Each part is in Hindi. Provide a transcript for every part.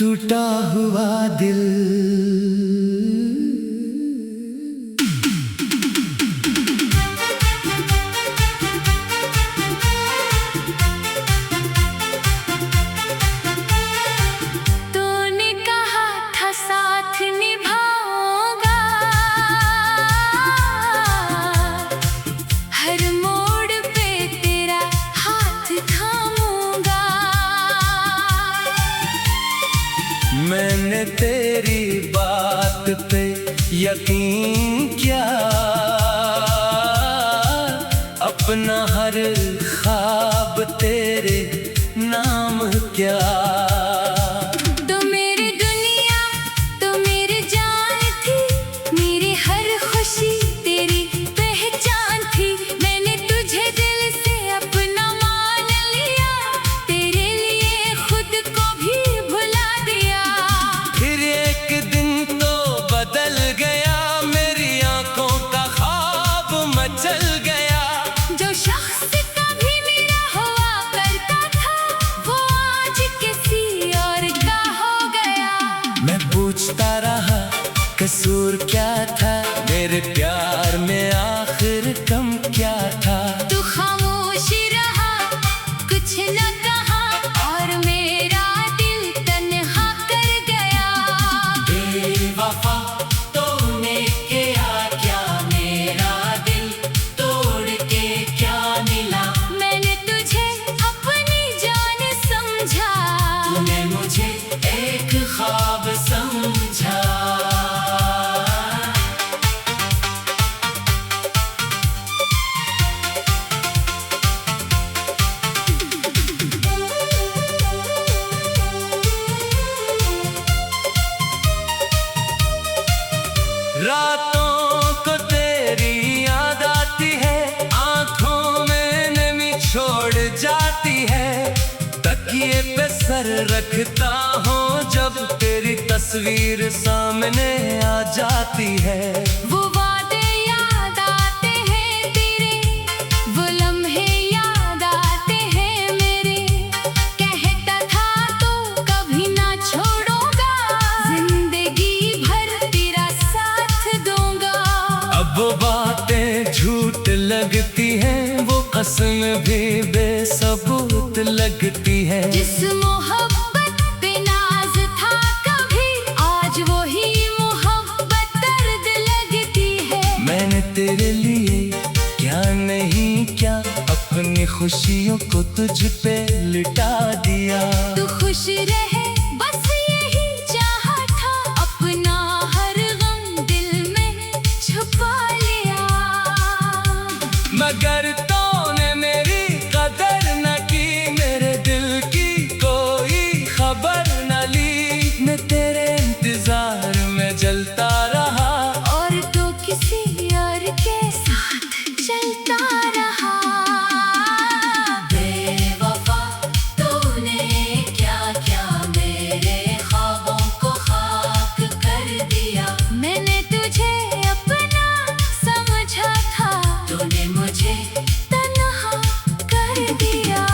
टूटा हुआ दिल। तूने कहा था साथ निभाऊंगा, हर मोड़ पे तेरा हाथ थामूंगा। मैंने तेरी बात पे यकीन किया, अपना हर ख्वाब तेरे नाम किया। तो मेरी दुनिया, तो मेरी जान थी, मेरी हर खुशी तेरी पहचान थी। मैंने तुझे दिल से अपना मान लिया, तेरे लिए खुद को भी भुला दिया। फिर एक दिन तो बदल गया, मेरी आंखों का ख्वाब मचल गया। जो शख्स कभी मेरा हुआ करता था, वो आज किसी और का हो गया। मैं पूछता रहा कसूर क्या था, मेरे प्यार में आखिर कम क्या था। तू खामोशी रहा, कुछ न कहा, और मेरा दिल तन्हा कर गया। बेवफा तूने किया क्या, मेरा दिल तोड़ के क्या मिला। मैंने तुझे अपनी जान समझा, तूने मुझे एक ख्वाब समझा। रातों को तेरी याद आती है, आंखों में नमी छोड़ जाती है। तकिए पे सर रखता हूँ जब तेरी तस्वीर सामने आ जाती है। वो वादे याद आते हैं तेरे, वो लम्हे याद आते हैं मेरे। कहता था तो कभी ना छोड़ूंगा, जिंदगी भर तेरा साथ दूंगा। अब वो बातें झूठ लगती हैं, वो कसम भी बेसबूत लगती है। जिस मोहब्बत पे नाज था कभी, आज वही मोहब्बत दर्द लगती है। मैंने तेरे लिए क्या नहीं क्या, अपनी खुशियों को तुझ पे लुटा दिया। तू खुश रहे बस यही चाहा था, अपना हर गम दिल में छुपा लिया। मगर तूने मेरी कदर न की, मेरे दिल की कोई खबर न ली। मैं तेरे इंतजार में जलता रहा, और तो किसी और के साथ चलता रहा। बेवफा तूने क्या क्या, मेरे ख्वाबों को खाक कर दिया। मैंने तुझे अपना समझा था, तूने मुझे तन्हा कर दिया।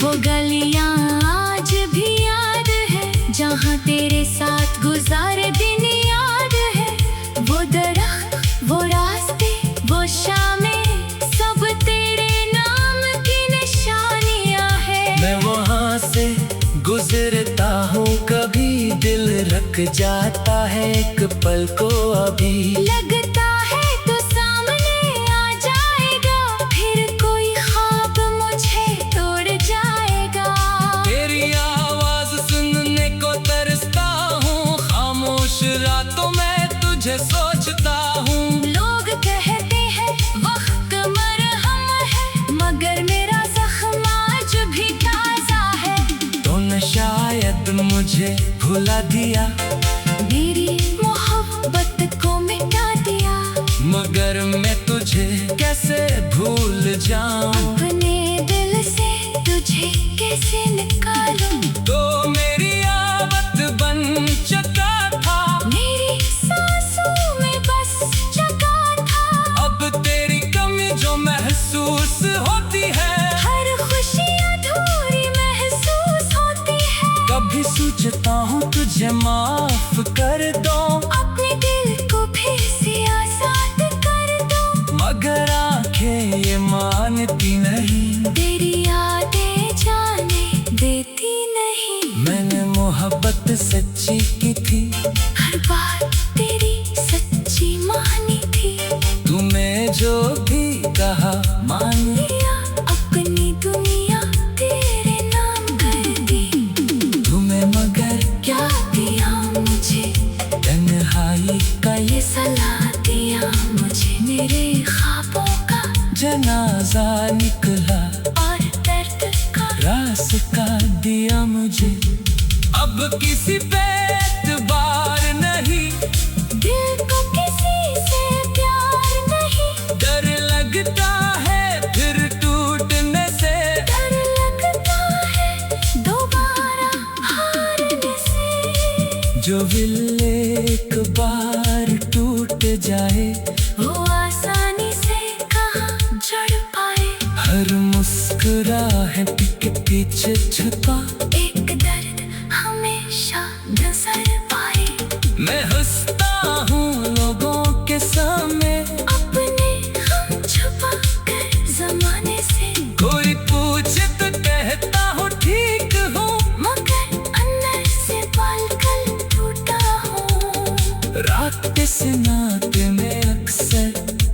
वो गलियां आज भी याद है, जहाँ तेरे साथ गुजारे दिन याद है। वो दरख्त, वो रास्ते, वो शामें, सब तेरे नाम की निशानियां हैं। मैं वहाँ से गुजरता हूँ, कभी दिल रख जाता है एक पल को अभी। लगता है तो सामने आ जाएगा, फिर कोई ख्वाब मुझे तोड़ जाएगा। तेरी आवाज सुनने को तरसता हूँ, खामोश रातों में तुझे सोचता हूँ। लोग कहते हैं वक्त मरहम है, मगर मेरा जख्म आज भी ताजा है। तूने शायद मुझे भुला दिया, मेरी मोहब्बत को मिटा दिया। मगर मैं तुझे कैसे भूल जाऊं। अपने दिल से तुझे कैसे निकालूं। तो मेरी आदत बन चुका था, मेरी सांसों में बस जगह था। अब सोचता हूँ तुझे माफ कर दो, अपने दिल को फिर से आजाद कर दो। मगर आंखें ये मानती नहीं, तेरी यादें जाने देती नहीं। मैंने मोहब्बत सच्ची की थी, हर बात तेरी सच्ची मानी थी। तुम्हें जो भी कहा मान लिया, अपनी दुनिया तेरे नाम कर दी। तुम्हें मगर क्या दिया मुझे, तन्हाई का ये सलाह दिया मुझे। मेरे ख्वाबों का जनाजा निकला और दर्द का रास्ता दिया मुझे। अब किसी पे एतबार नहीं, दिल को किसी से प्यार नहीं। डर लगता है फिर टूटने से, डर लगता है दोबारा हारने से। जो दिल एक बार टूट जाए वो आसानी से कहाँ जड़ पाए। हर मुस्कुराहट के पीछे छुपा एक दर्द हमेशा नजर पाए। मैं हंसता हूँ लोगों के सामने, अपने हम छुपा कर जमाने से। कोई पूछे तो कहता हूँ ठीक हूँ, मगर अंदर से पल टूटा हूँ। रात से नाते में अक्सर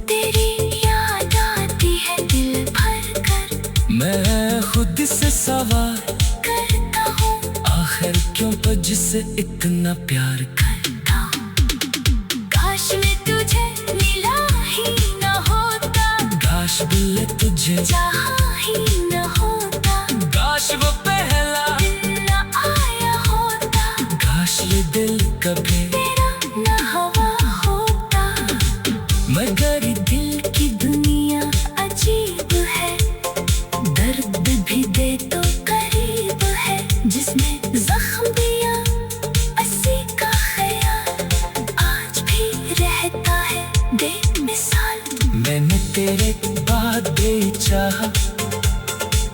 तेरी याद आती है दिल भर कर। मैं खुद से सवाल करता हूँ आखिर क्यों तुझसे इतना प्यार करता हूँ। काश मैं तुझे मिला ही न होता, काश दिल तुझे चाहा ही न होता। काश वो पहला दिल न आया होता, काश ये दिल कभी तेरा न हवा होता। मगर दिल की दुनिया अजीब है, दर्द भी दे तो करीब है। जिसने जख्म दिया उसी का ख्याल आज भी रहता है बेमिसाल। मैंने तेरे बाद बेचाहा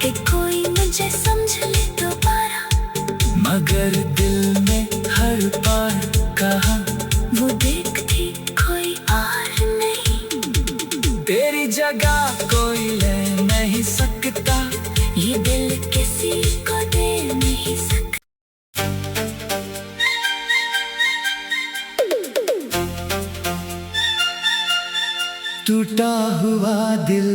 कि कोई मुझे समझ ले दोबारा, मगर दिल में हर बार कहा वो देखती कोई और नहीं। तेरी जगह कोई ले नहीं सकता, ये दिल किसी को दे नहीं सकता। टूटा हुआ दिल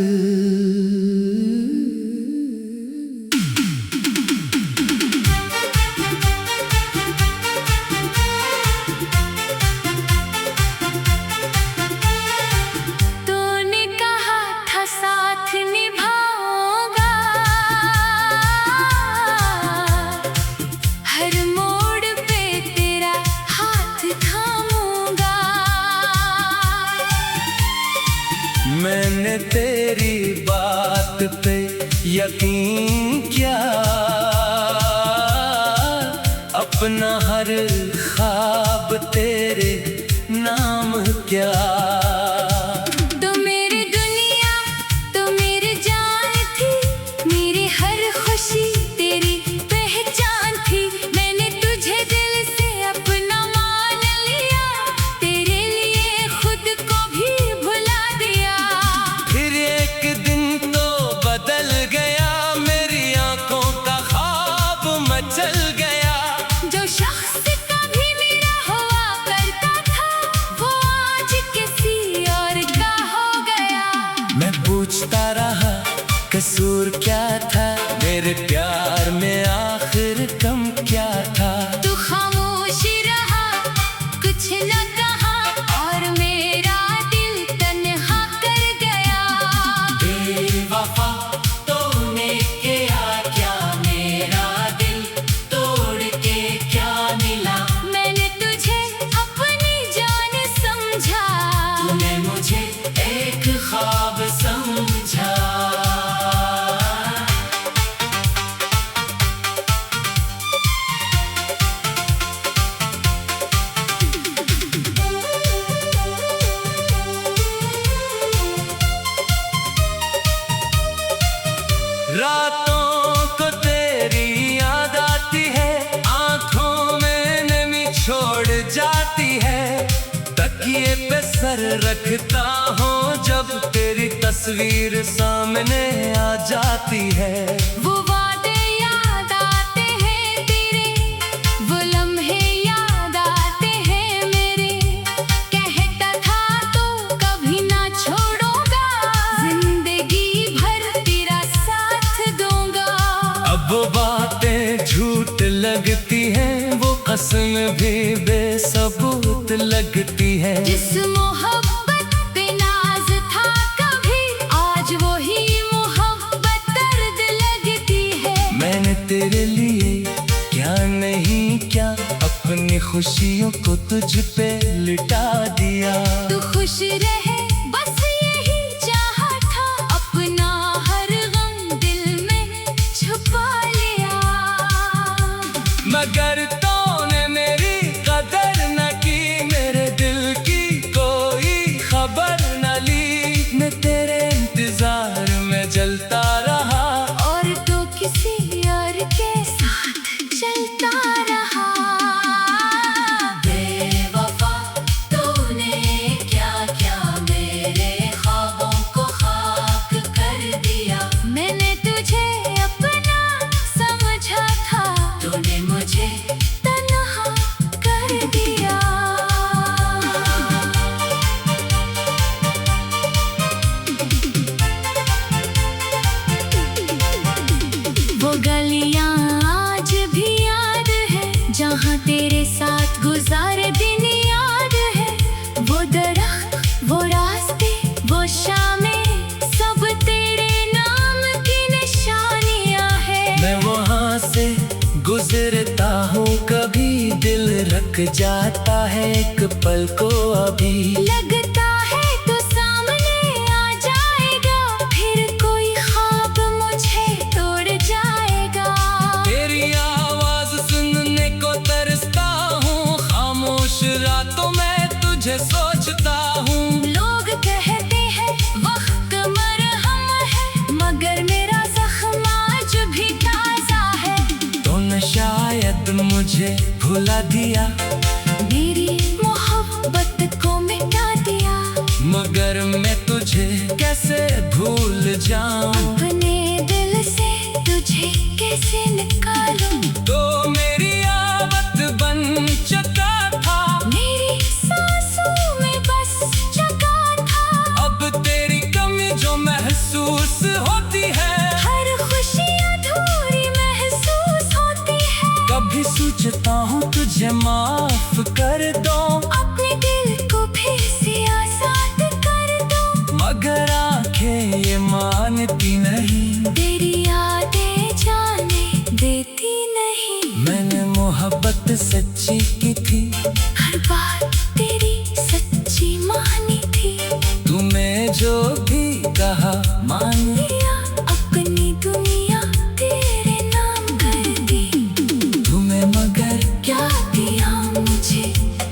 तूने कहा था साथ निभाऊंगा, हर मोड़ पे तेरा हाथ थामूंगा। मैंने तेरी बात पे यकीन किया, अपना हर ख्वाब तेरे नाम क्या। तो मेरी दुनिया, तो मेरी जान थी, मेरी हर खुशी तेरी पहचान थी। मैंने तुझे दिल से अपना मान लिया, तेरे लिए खुद को भी भुला दिया। फिर एक दिन तो बदल गया, मेरी आंखों का ख्वाब मचल गया। जो शख्स कभी मेरा हुआ करता था, वो आज किसी और का हो गया। मैं पूछता रहा कसूर क्या था, मेरे प्यार में आखिर कम क्या था। तू खामोश रहा, कुछ न कहा, और मेरा दिल तन्हा कर गया। बेवफा तूने किया क्या, मेरा दिल तोड़ के क्या मिला। मैंने तुझे अपनी जान समझा, तूने मुझे एक ख्वाब समझा। तकिए पे सर रखता हूँ जब तेरी तस्वीर सामने आ जाती है। वो वादे याद आते हैं तेरे, वो लम्हे याद आते हैं मेरे। कहता था तो कभी ना छोड़ूंगा, जिंदगी भर तेरा साथ दूंगा। अब वो बातें झूठ लगती हैं, वो कसम भी बेसबूत लगती है। जिस मोहब्बत पे नाज था कभी, आज वही मोहब्बत दर्द लगती है। मैंने तेरे लिए क्या नहीं क्या, अपनी खुशियों को तुझ पे लुटा दिया। तू खुश रहे बस यही चाहा था, अपना हर गम दिल में छुपा लिया। मगर तूने मेरी कदर न की, मेरे दिल की कोई खबर न ली। मैं तेरे इंतजार में जलता रहा, और तो किसी और के साथ चलता रहा। बेवफा तूने क्या क्या मेरे ख्वाबों को खाक कर दिया। मैंने तुझे अपना समझा था, तूने मुझे तन्हा कर दिया। वो गलियां आज भी याद है, जहाँ तेरे साथ गुजारे दिन याद है। वो दरख्त, वो रास्ते, वो शामें, सब तेरे नाम की निशानियाँ है। मैं वहाँ से गुजरता हूँ कभी, दिल रख जाता है एक पल को अभी। लगता है तो सामने आ जाएगा, फिर कोई ख्वाब मुझे तोड़ जाएगा। तेरी आवाज सुनने को तरसता हूँ, खामोश रातों में तुझे सोचता हूँ। लोग कहते हैं वक्त मरहम है, मगर मेरा जख्म आज भी ताजा है। तूने शायद मुझे भुला दिया, मेरी मोहब्बत को मिटा दिया। मगर मैं तुझे कैसे भूल जाऊं। अपने दिल से तुझे कैसे निकालूं। तो मेरी आदत बन चुका था, मेरी सांसों में बस जगह था। अब तेरी कमी जो महसूस होती है, हर खुशी अधूरी महसूस होती है। कभी सोचता हूँ तुझे माफ कर दो, अपने दिल को फिर से आजाद कर दो। मगर आंखें ये मानती नहीं, तेरी यादें जाने देती नहीं। मैंने मोहब्बत सच्ची की थी, हर बात तेरी सच्ची मानी थी। तुम्हें जो भी कहा मान लिया अपनी दुनिया तेरे नाम कर दी। तुम्हें मगर क्या दिया मुझे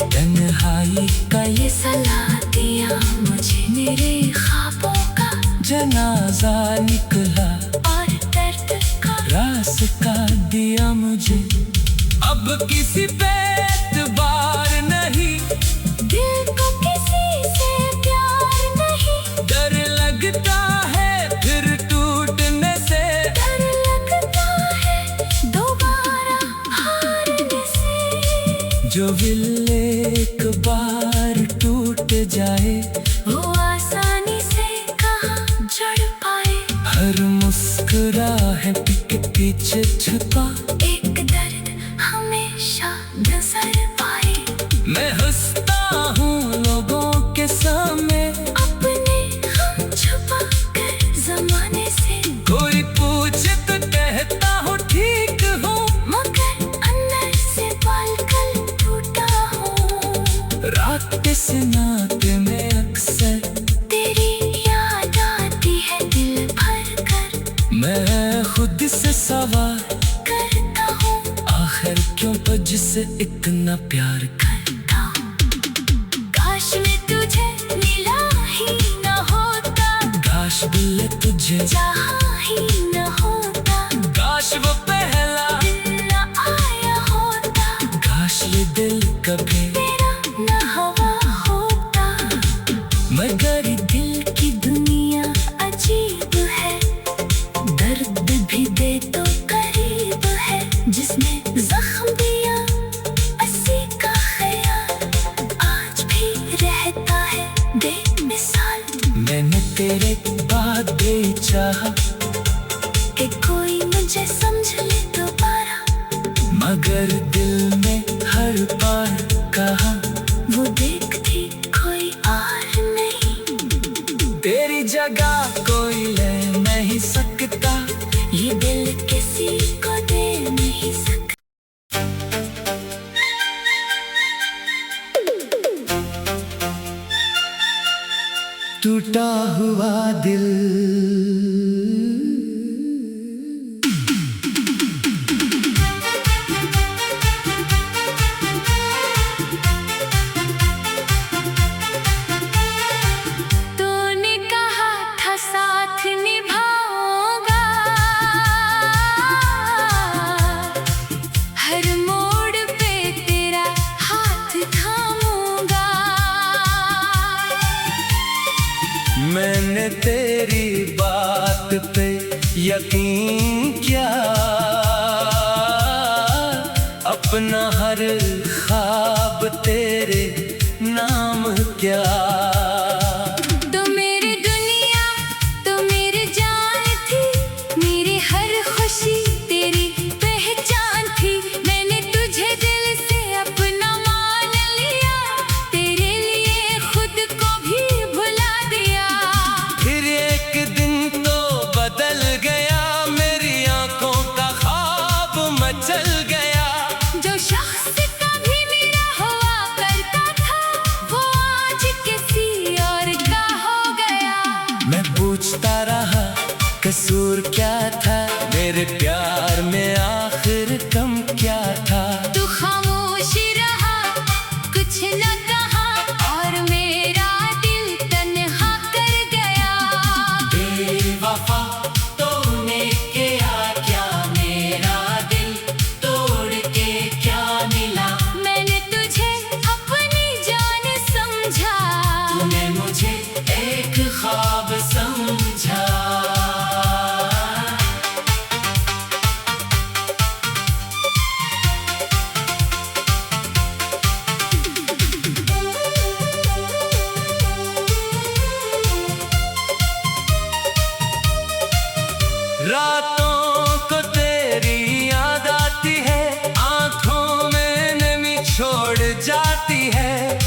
तन्हाई का ये सलाह दिया मुझे। मेरे ख्वाबों का जनाजा निकला, और दर्द का रास्ता दिया मुझे। अब किसी पे एतबार नहीं, दिल को किसी से प्यार नहीं। डर लगता है फिर टूटने से, डर लगता है दोबारा हारने से। जो दिल एक बार टूट जाए, वो आसानी से कहाँ जड़ पाए। हर मुस्कुराहट के पीछे छुपा एक दर्द हमेशा नजर पाए। मैं हंसता हूँ लोगों के सामने, अपने हम छुपा कर जमाने से। कोई पूछे तो कहता हूँ ठीक हूँ, मगर अंदर से बालकल टूटा हूँ। रात के नाते में अक्सर तेरी याद आती है दिल भर कर। मैं खुद से सवाल करता हूँ आखिर क्यों तुझसे इतना प्यार करता हूँ। काश मैं तुझे मिला ही न होता, काश दिल तुझे चाहा ही न होता। काश वो पहला दिन न आया होता, काश ये दिल कभी तेरा न हवा होता। चाहा कि कोई मुझे समझ ले दोबारा, मगर दिल में हर बार कहा वो देखती कोई और नहीं। तेरी जगह कोई ले नहीं सकता, ये दिल किसी को दे नहीं सकता। टूटा हुआ दिल तूने कहा था साथ निभाऊंगा, हर मोड़ पे तेरा हाथ थामूंगा। मैंने तेरी बात पे यकीन किया, अपना हर ख्वाब तेरे नाम क्या। तो मेरी दुनिया, तो मेरी जान थी, मेरी हर खुशी तेरी पहचान थी। मैंने तुझे दिल से अपना मान लिया, तेरे लिए खुद को भी भुला दिया। फिर एक दिन तो बदल गया, मेरी आंखों का ख्वाब मचल गया। जो शख्स कभी मेरा हुआ करता था, वो आज किसी और का हो गया। मैं पूछता रहा कसूर क्या था, मेरे प्यार में आखिर कम क्या था। तू खामोश रहा, कुछ न कहा, और मेरा दिल तन्हा कर गया। बेवफा तूने किया क्या, मेरा दिल तोड़ के क्या मिला। मैंने तुझे अपनी जान समझा, तूने मुझे एक ख्वाब समझा। रातों को तेरी याद आती है, आंखों में नमी छोड़ जाती है।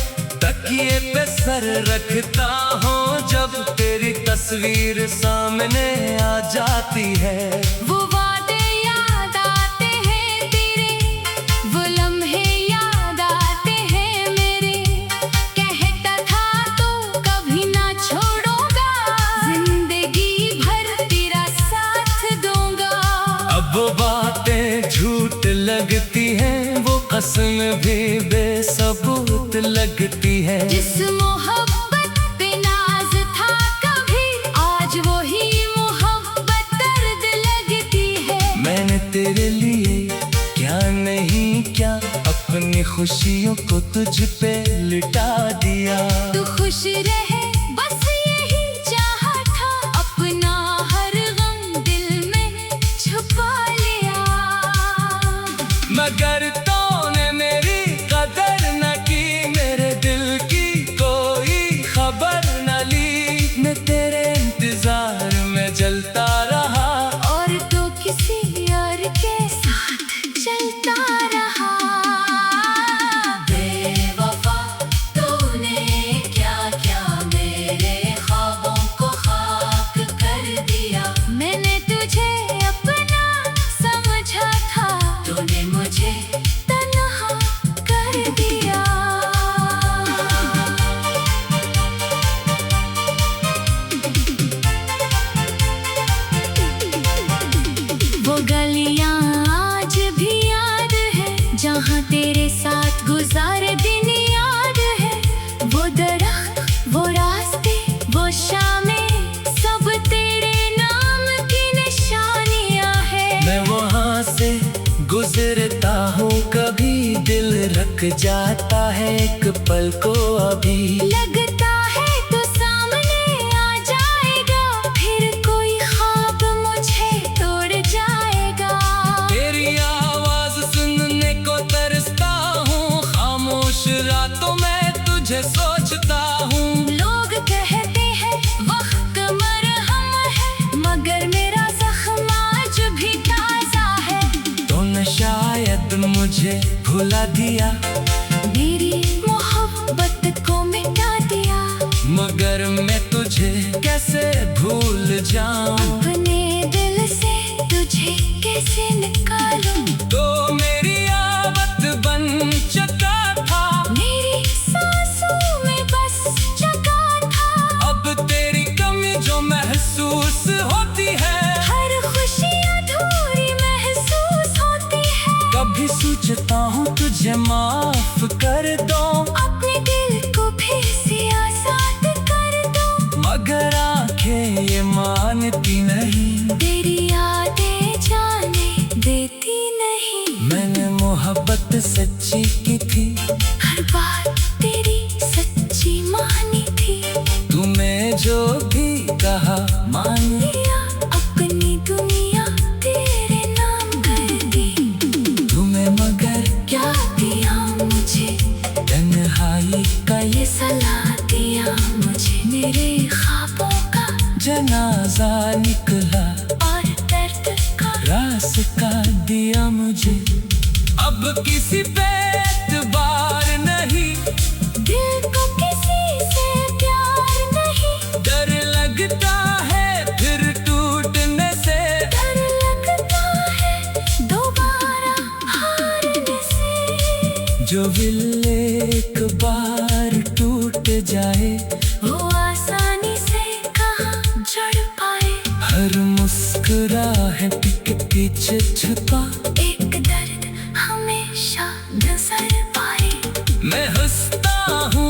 तकिए पे सर रखता हूँ जब तेरी तस्वीर सामने आ जाती है। वो वादे याद आते हैं तेरे, वो लम्हे याद आते हैं मेरे। कहता था तो कभी ना छोड़ूंगा, जिंदगी भर तेरा साथ दूंगा। अब वो बातें झूठ लगती हैं, वो कसम भी बेसबूत लगती है। जिस मोहब्बत पे नाज था कभी, आज वही मोहब्बत दर्द लगती है। मैंने तेरे लिए क्या नहीं क्या, अपनी खुशियों को तुझ पे लुटा दिया। तू खुश रहे बस यही चाहा था, अपना हर गम दिल में छुपा लिया। मगर तूने मेरी कदर न की, मेरे दिल की कोई खबर न ली। मैं तेरे इंतजार में जलता रहा, और तो किसी और के साथ चलता रहा। बेवफा तूने क्या क्या मेरे ख्वाबों को खाक कर दिया। मैंने तुझे अपना समझा था, तूने मुझे तन्हा कर दिया। वो गलियां आज भी याद है, जहाँ तेरे साथ गुजारे दिन याद है। वो दरख्त, वो रास्ते, वो शामें, सब तेरे नाम की निशानियाँ है। मैं वहाँ से गुजरता हूँ कभी, दिल रख जाता है एक पल को अभी। लगता है तो सामने आ जाएगा, फिर कोई ख्वाब मुझे तोड़ जाएगा। तेरी आवाज सुनने को तरसता हूँ, खामोश रातों में तुझे सोचता हूँ। लोग कहते हैं वक्त मरहम है, मगर जला दिया, मेरी मोहब्बत को मिटा दिया। मगर मैं तुझे कैसे भूल जाऊं, अपने दिल से तुझे कैसे निकालूं। तो मेरी आदत बन चुका था, मेरी सांसों में बस जगा था। अब तेरी कमी जो महसूस होती है, हर खुशी अधूरी महसूस होती है। कभी सोचता हूँ तुझे माफ कर दो, अपने दिल को फिर से आजाद कर दो। मगर आंखें ये मानती नहीं, तेरी यादें जाने देती नहीं। मैंने मोहब्बत सच्ची की थी, हर बात तेरी सच्ची मानी थी। तुम्हें जो भी कहा मान लिया अपनी दुनिया तेरे नाम कर दी। तुम्हें मगर क्या दिया मुझे तन्हाई का ये ये सलाह दिया मुझे। मेरे ख्वाबों का जनाजा निकला, और दर्द का रास्ता दिया मुझे। अब किसी पे एतबार नहीं, दिल को किसी से प्यार नहीं। डर लगता है फिर टूटने से, डर लगता है दोबारा हारने से। जो दिल एक बार टूट जाए, वो आसानी से कहाँ जुड़ पाए। हर मुस्कुराहट के पीछे छुपा एक दर्द हमेशा नजर पाए। मैं हंसता हूँ